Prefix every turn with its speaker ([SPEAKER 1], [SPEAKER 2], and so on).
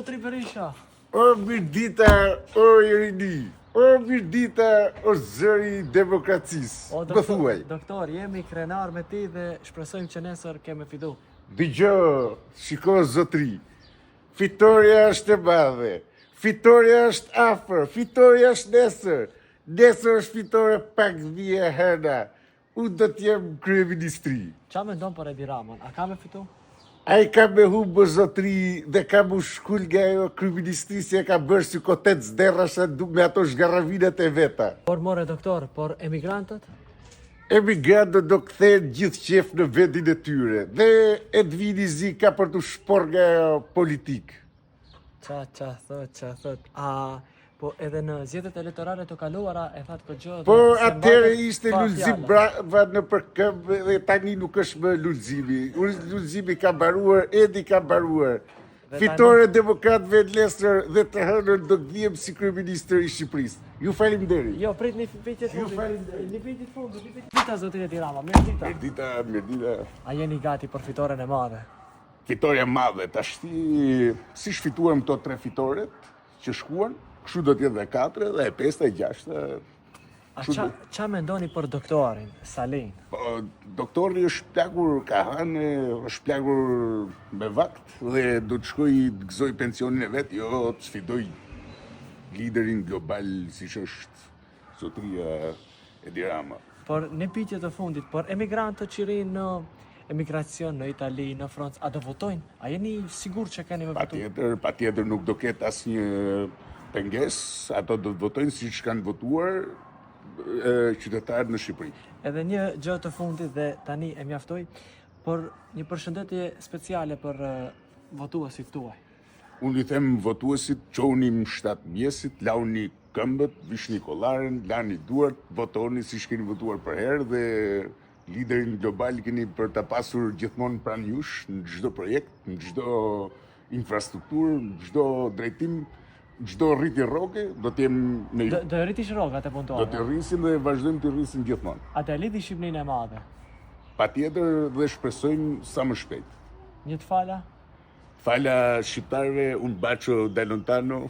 [SPEAKER 1] zotri Berisha.
[SPEAKER 2] O Mirdita, o Irini, o Mirdita, o zëri i demokracisë. Më thuaj.
[SPEAKER 1] Doktor, jemi krenar me ti dhe shpresojmë që nesër keme fitu.
[SPEAKER 2] Dëgjoj, shiko zotri. Fitoria është e madhe. Fitoria është afër, fitoria është nesër. Nesër është fitore pak dhije hëna. Unë do t'jem kryeministri.
[SPEAKER 1] Qa me ndonë për Edi Ramon? A ka me fitu?
[SPEAKER 2] A i ka me humbë zotri dhe ka mu shkull nga jo kryeministri si e ka bërë si kotet zderrasha me ato shgaravinat e veta.
[SPEAKER 1] Por more doktor, por emigrantët?
[SPEAKER 2] Emigrantët do kthehen gjithë qef në vendin e tyre dhe Edvini Zi ka për të shpor nga politikë.
[SPEAKER 1] Qa thot. Po edhe në zgjedhjet elektorale të kaluara e thatë këtë gjë.
[SPEAKER 2] Po atëre ishte Lulzim Brava në përkëmbë dhe tani nuk është më Lulzimi. Lulzimi ka mbaruar, Edi ka mbaruar. Fitore demokratëve në Lesër dhe të hënën do gdhjem si kryeministër i Shqipërisë. Ju falimderit.
[SPEAKER 1] Jo, prit një pitje të fundit. Një pitje të fundit. Dita zotri Edi Rama, Mirdita.
[SPEAKER 2] Mirdita.
[SPEAKER 1] A jeni gati për fitoren e madhe?
[SPEAKER 2] Fitore e madhe, tashti si shfituam këto 3 fitoret që shkuan, kështu do t'jetë dhe 4 dhe 5 dhe 6.
[SPEAKER 1] A qa me ndoni për doktorin, Salin?
[SPEAKER 2] Po, doktori është plagur ka hanë, është plagur me vakt dhe do të shkoj të gëzoj pensionin e vetë, jo të sfidoj liderin global si që është zotria Edi Rama.
[SPEAKER 1] Por në pitje të fundit, por emigrantët që rinë në emigracion në Itali, në Francë, a do votojnë? A jeni sigur që keni me votu?
[SPEAKER 2] Patjetër nuk do ketë asnjë penges, ato do të votojnë si që kanë votuar qytetarët në Shqipëri.
[SPEAKER 1] Edhe një gjë të fundit dhe tani e mjaftoj, por një përshëndetje speciale për votuesit tuaj.
[SPEAKER 2] Unë i them votuesit, qonim 7 mjesit, launi këmbët, vishni kollaren, lani duart, votoni si shkeni votuar për herë dhe liderin global keni për të pasur gjithmonë pranë jush në çdo projekt, në çdo infrastrukturë, në çdo drejtim, çdo rritje rroge, do të jem me ju.
[SPEAKER 1] Do rritish rrogat e punëtore.
[SPEAKER 2] Do të rrisim dhe vazhdojmë të rrisim gjithmonë.
[SPEAKER 1] A të lidhi Shqipërinë e madhe?
[SPEAKER 2] Patjetër dhe shpresojmë sa më shpejt.
[SPEAKER 1] Një të fala?
[SPEAKER 2] Fala shqiptarëve, un bacio da lontano.